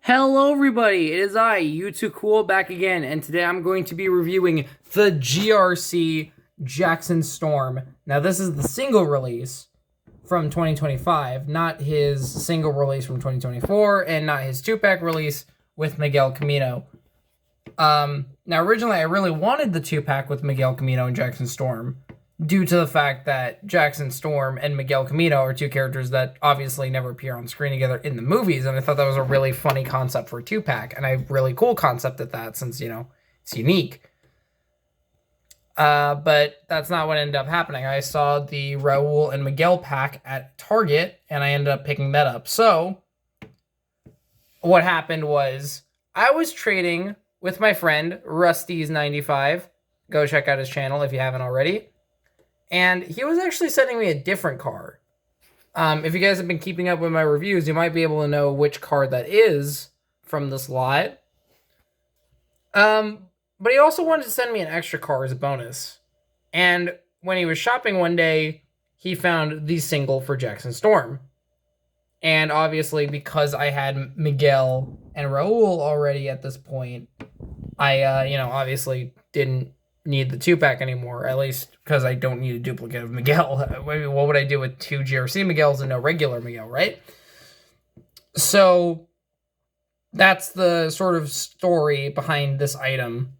Hello everybody, it is I, You2Cool, back again, and today I'm going to be reviewing the GRC Jackson Storm. Now this is the single release from 2025, not his single release from 2024, and not his 2-pack release with Miguel Camino. Now originally I really wanted the 2-pack with Miguel Camino and Jackson Storm, due to the fact that Jackson Storm and Miguel Camino are two characters that obviously never appear on screen together in the movies, and I thought that was a really funny concept for a 2-pack, and a really cool concept at that, since, you know, it's unique. But that's not what ended up happening. I saw the Raul and Miguel pack at Target, and I ended up picking that up. So, what happened was, I was trading with my friend, Rusty's95. Go check out his channel if you haven't already. And he was actually sending me a different card. If you guys have been keeping up with my reviews, you might be able to know which card that is from this lot. But he also wanted to send me an extra card as a bonus. And when he was shopping one day, he found the single for Jackson Storm. And obviously, because I had Miguel and Raul already at this point, I, obviously didn't need the 2-pack anymore, at least because I don't need a duplicate of Miguel. What would I do with 2 GRC Miguels and no regular Miguel, right? So that's the sort of story behind this item.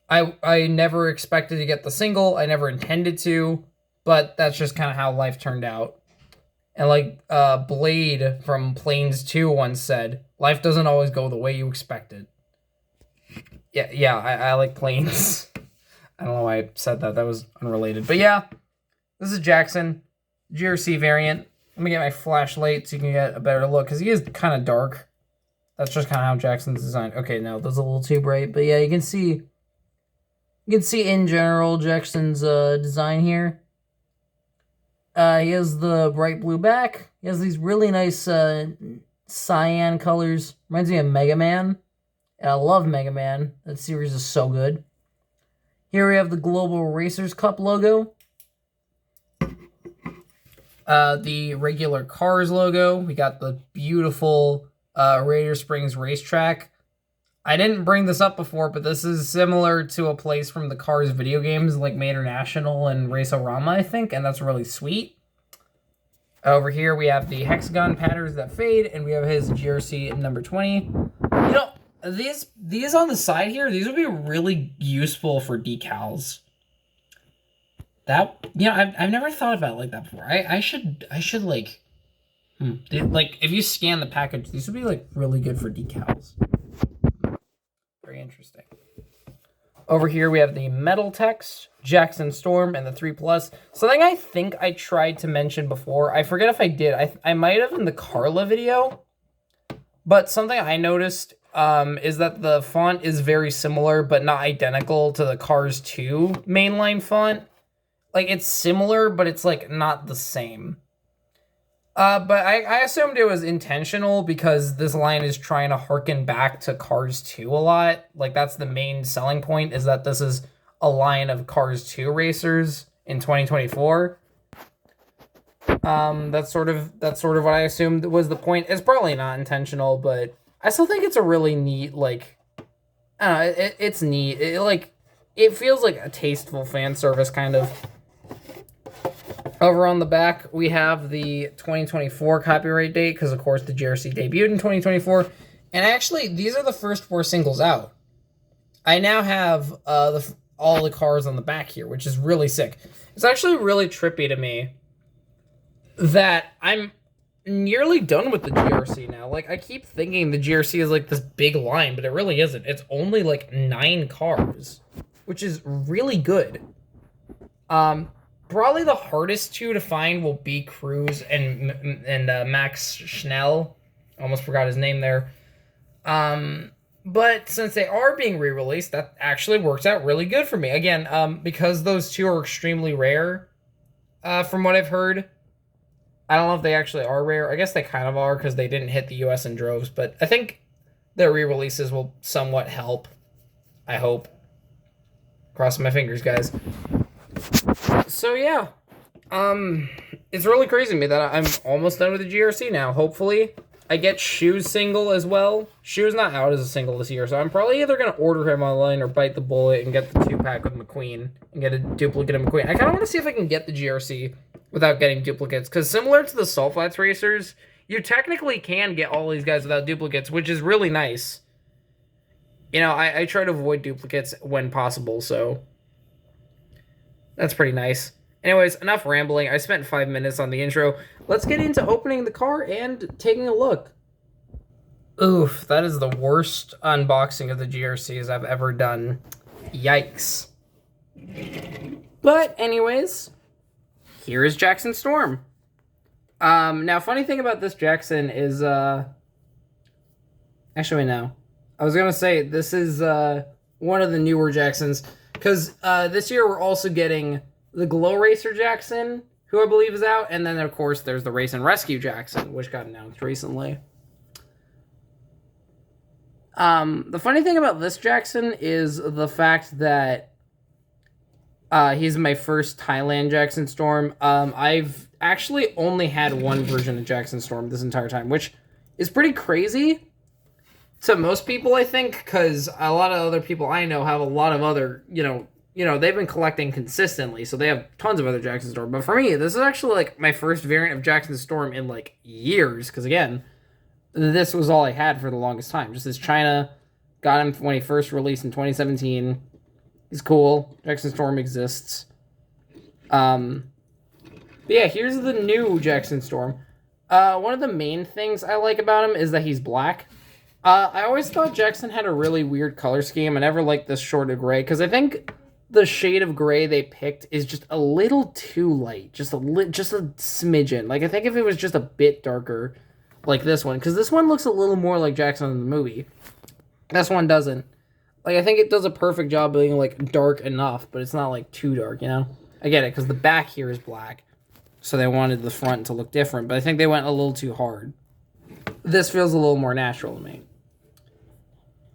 I never expected to get the single. I never intended to, but that's just kind of how life turned out. And like Blade from Planes 2 once said, life doesn't always go the way you expected. Yeah, I like planes. I don't know why I said that. That was unrelated. But yeah, this is Jackson, GRC variant. Let me get my flashlight so you can get a better look, because he is kind of dark. That's just kind of how Jackson's designed. Okay, no, that's a little too bright. But yeah, you can see in general Jackson's design here. He has the bright blue back. He has these really nice cyan colors. Reminds me of Mega Man. And I love Mega Man. That series is so good. Here we have the Global Racers Cup logo. The regular Cars logo. We got the beautiful Radiator Springs racetrack. I didn't bring this up before, but this is similar to a place from the Cars video games, like Mater National and Race-O-Rama, I think, and that's really sweet. Over here, we have the hexagon patterns that fade, and we have his GRC number 20. You know, these on the side here, these would be really useful for decals. That, you know, I've never thought about it like that before. I should like, like if you scan the package, these would be like really good for decals. Very interesting. Over here we have the metal text, Jackson Storm, and the 3+. Something I think I tried to mention before. I forget if I did. I might have in the Carla video. But something I noticed is that the font is very similar, but not identical to the Cars 2 mainline font. Like, it's similar, but it's, like, not the same. But I assumed it was intentional because this line is trying to harken back to Cars 2 a lot. Like, that's the main selling point, is that this is a line of Cars 2 racers in 2024. That's sort of what I assumed was the point. It's probably not intentional, but I still think it's a really neat, like, I don't know, it's neat. It feels like a tasteful fan service, kind of. Over on the back, we have the 2024 copyright date, because, of course, the GRC debuted in 2024. And actually, these are the first 4 singles out. I now have all the cars on the back here, which is really sick. It's actually really trippy to me that I'm nearly done with the GRC now. Like, I keep thinking the GRC is, like, this big line, but it really isn't. It's only, like, 9 cars, which is really good. Probably the hardest 2 to find will be Cruz and Max Schnell. Almost forgot his name there. But since they are being re-released, that actually works out really good for me. Again, because those 2 are extremely rare, from what I've heard. I don't know if they actually are rare. I guess they kind of are because they didn't hit the US in droves. But I think their re-releases will somewhat help. I hope. Crossing my fingers, guys. So yeah, it's really crazy to me that I'm almost done with the GRC now. Hopefully, I get Shoe's single as well. Shoe's not out as a single this year, so I'm probably either going to order him online or bite the bullet and get the 2-pack with McQueen and get a duplicate of McQueen. I kind of want to see if I can get the GRC without getting duplicates, because similar to the Salt Flats racers, you technically can get all these guys without duplicates, which is really nice. You know, I try to avoid duplicates when possible, so that's pretty nice. Anyways, enough rambling. I spent 5 minutes on the intro. Let's get into opening the car and taking a look. Oof, that is the worst unboxing of the GRCs I've ever done. Yikes. But anyways, here is Jackson Storm. Now, funny thing about this Jackson is, actually, no. I was going to say, this is, one of the newer Jacksons, because, this year we're also getting the Glow Racer Jackson, who I believe is out, and then, of course, there's the Race and Rescue Jackson, which got announced recently. The funny thing about this Jackson is the fact that, he's my first Thailand Jackson Storm. I've actually only had one version of Jackson Storm this entire time, which is pretty crazy to most people, I think, because a lot of other people I know have a lot of other, you know, they've been collecting consistently, so they have tons of other Jackson Storm. But for me, this is actually, like, my first variant of Jackson Storm in, like, years, because, again, this was all I had for the longest time. Just as China got him when he first released in 2017. He's cool. Jackson Storm exists. But yeah, here's the new Jackson Storm. One of the main things I like about him is that he's black. I always thought Jackson had a really weird color scheme. I never liked this short of gray, because I think the shade of gray they picked is just a little too light. Just a smidgen. Like, I think if it was just a bit darker, like this one, because this one looks a little more like Jackson in the movie. This one doesn't. Like, I think it does a perfect job being, like, dark enough, but it's not, like, too dark, you know? I get it, because the back here is black, so they wanted the front to look different, but I think they went a little too hard. This feels a little more natural to me.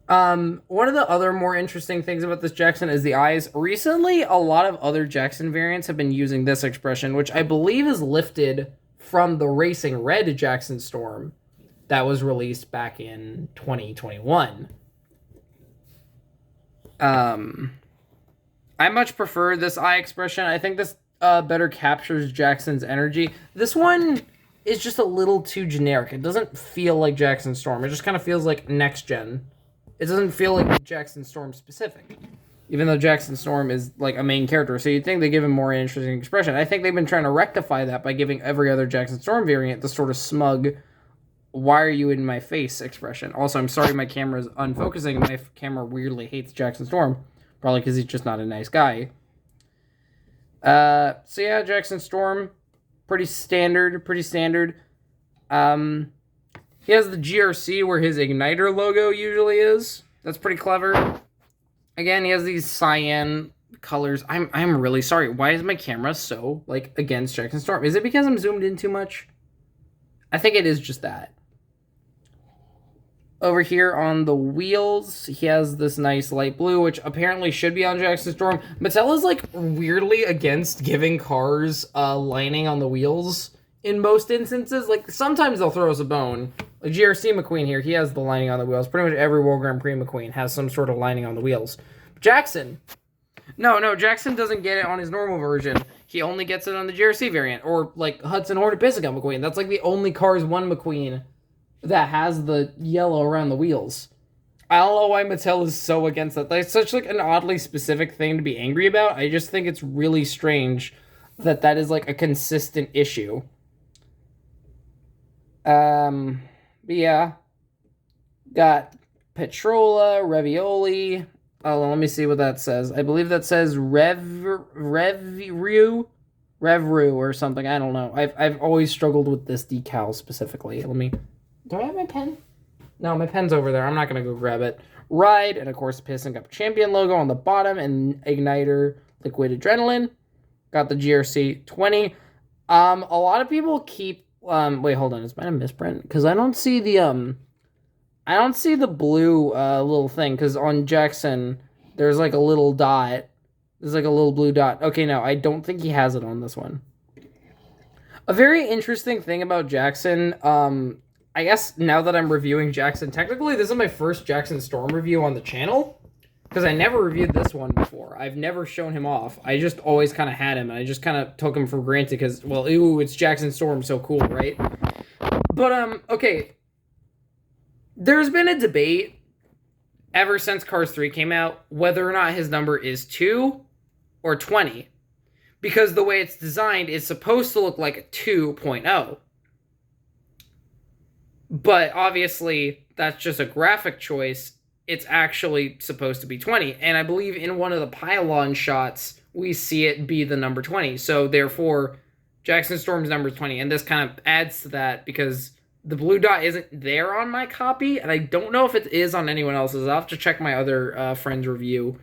One of the other more interesting things about this Jackson is the eyes. Recently, a lot of other Jackson variants have been using this expression, which I believe is lifted from the Racing Red Jackson Storm that was released back in 2021. I much prefer this eye expression. I think this better captures Jackson's energy. This one is just a little too generic. It doesn't feel like Jackson Storm. It just kind of feels like next gen. It doesn't feel like Jackson Storm specific, even though Jackson Storm is like a main character. So you'd think they give him more interesting expression. I think they've been trying to rectify that by giving every other Jackson Storm variant the sort of smug, why are you in my face expression. Also, I'm sorry my camera's unfocusing. My camera weirdly hates Jackson Storm. Probably because he's just not a nice guy. So yeah, Jackson Storm. Pretty standard. He has the GRC where his igniter logo usually is. That's pretty clever. Again, he has these cyan colors. I'm really sorry. Why is my camera so, like, against Jackson Storm? Is it because I'm zoomed in too much? I think it is just that. Over here on the wheels, he has this nice light blue, which apparently should be on Jackson Storm. Mattel is, like, weirdly against giving cars lining on the wheels in most instances. Like, sometimes they'll throw us a bone. Like GRC McQueen here, he has the lining on the wheels. Pretty much every World Grand Prix McQueen has some sort of lining on the wheels. Jackson. No, Jackson doesn't get it on his normal version. He only gets it on the GRC variant. Or, like, Hudson Hornet Pisgah McQueen. That's, like, the only Cars 1 McQueen that has the yellow around the wheels. I don't know why Mattel is so against that. That's such, like, an oddly specific thing to be angry about. I just think it's really strange that that is, like, a consistent issue. But yeah. Got Petrola, Ravioli. Oh, let me see what that says. I believe that says Revru or something. I don't know. I've always struggled with this decal specifically. Do I have my pen? No, my pen's over there. I'm not going to go grab it. Ride, and of course, the Piston Cup Champion logo on the bottom, and Igniter Liquid Adrenaline. Got the GRC 20. A lot of people keep... wait, hold on. Is mine a misprint? Because I don't see the blue little thing, because on Jackson, there's like a little dot. There's like a little blue dot. Okay, no, I don't think he has it on this one. A very interesting thing about Jackson, I guess now that I'm reviewing Jackson, technically this is my first Jackson Storm review on the channel, because I never reviewed this one before. I've never shown him off. I just always kind of had him, and I just kind of took him for granted because, well, ooh, it's Jackson Storm, so cool, right? But, okay. There's been a debate ever since Cars 3 came out whether or not his number is 2 or 20. Because the way it's designed is supposed to look like a 2.0. But obviously, that's just a graphic choice. It's actually supposed to be 20. And I believe in one of the pylon shots, we see it be the number 20. So therefore, Jackson Storm's number is 20. And this kind of adds to that because the blue dot isn't there on my copy. And I don't know if it is on anyone else's. I'll have to check my other friend's review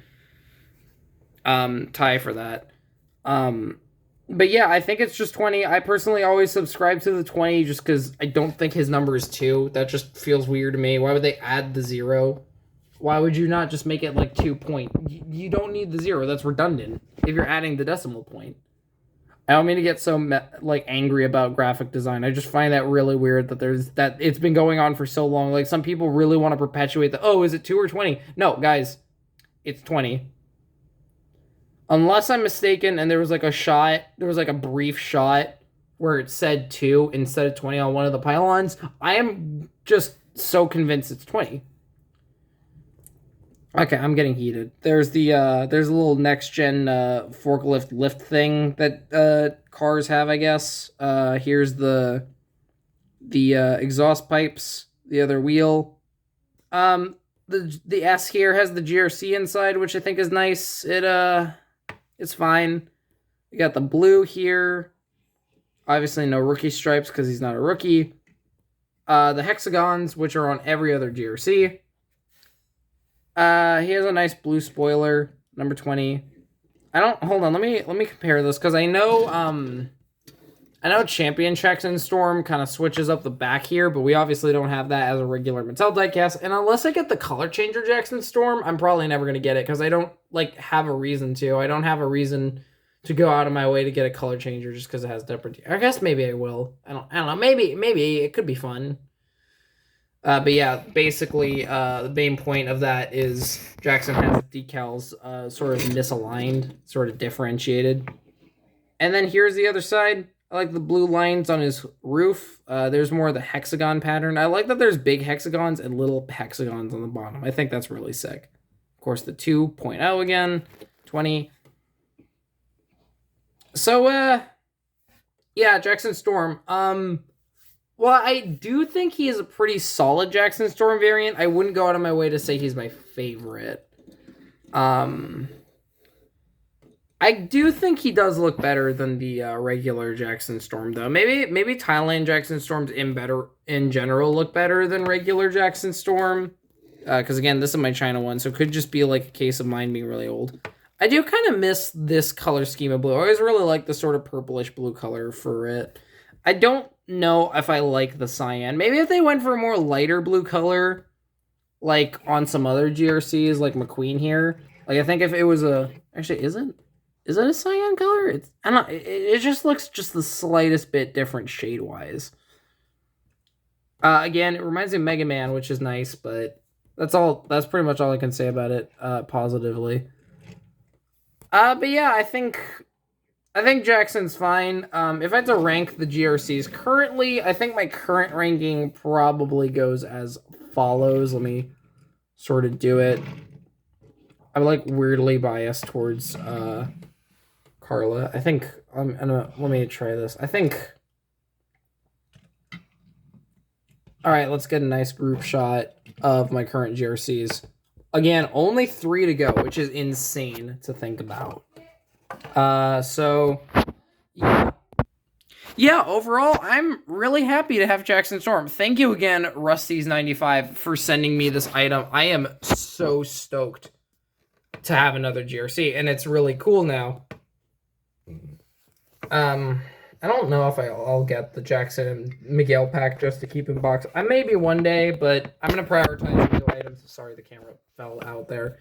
tie for that. But yeah, I think it's just 20. I personally always subscribe to the 20 just because I don't think his number is 2. That just feels weird to me. Why would they add the 0? Why would you not just make it like 2 point? You don't need the 0. That's redundant if you're adding the decimal point. I don't mean to get so like angry about graphic design. I just find that really weird that it's been going on for so long. Like some people really want to perpetuate oh, is it 2 or 20? No, guys, it's 20. Unless I'm mistaken, and there was like a brief shot where it said 2 instead of 20 on one of the pylons. I am just so convinced it's 20. Okay, I'm getting heated. There's a little next gen forklift lift thing that cars have, I guess. Here's the exhaust pipes, the other wheel. The S here has the GRC inside, which I think is nice. It's fine. We got the blue here. Obviously no rookie stripes because he's not a rookie. The hexagons, which are on every other GRC. He has a nice blue spoiler, number 20. Hold on, let me compare this because I know Champion Jackson Storm kind of switches up the back here, but we obviously don't have that as a regular Mattel diecast. And unless I get the color changer Jackson Storm, I'm probably never gonna get it because I don't have a reason to. I don't have a reason to go out of my way to get a color changer just because it has different. I guess maybe I will. I don't know. Maybe it could be fun. But yeah, basically, the main point of that is Jackson has decals sort of misaligned, sort of differentiated. And then here's the other side. I like the blue lines on his roof. There's more of the hexagon pattern. I like that there's big hexagons and little hexagons on the bottom. I think that's really sick. Of course, the 2.0 again, 20. So, yeah, Jackson Storm. Well, I do think he is a pretty solid Jackson Storm variant. I wouldn't go out of my way to say he's my favorite. I do think he does look better than the regular Jackson Storm, though. Maybe Thailand Jackson Storms in general look better than regular Jackson Storm. Because, again, this is my China one, so it could just be like a case of mine being really old. I do kind of miss this color scheme of blue. I always really like the sort of purplish blue color for it. I don't know if I like the cyan. Maybe if they went for a more lighter blue color, like on some other GRCs, like McQueen here. Like, I think if it was actually, is it a cyan color? I don't know. It just looks just the slightest bit different shade-wise. Again, it reminds me of Mega Man, which is nice, but that's pretty much all I can say about it, positively. But yeah, I think Jackson's fine. If I had to rank the GRCs currently, I think my current ranking probably goes as follows. Let me sort of do it. I'm weirdly biased towards Carla. I think let me try this. All right, let's get a nice group shot of my current GRCs. Again, only 3 to go, which is insane to think about. So, yeah, overall, I'm really happy to have Jackson Storm. Thank you again, Rusty's95, for sending me this item. I am so stoked to have another GRC, and it's really cool now. I don't know if I'll get the Jackson and Miguel pack just to keep in box. I maybe one day, but I'm going to prioritize new items. Sorry, the camera fell out there.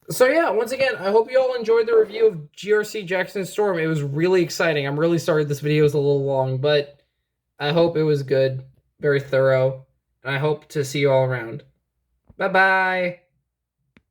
So yeah, once again, I hope you all enjoyed the review of GRC Jackson Storm. It was really exciting. I'm really sorry this video was a little long, but I hope it was good. very thorough, and I hope to see you all around. Bye bye.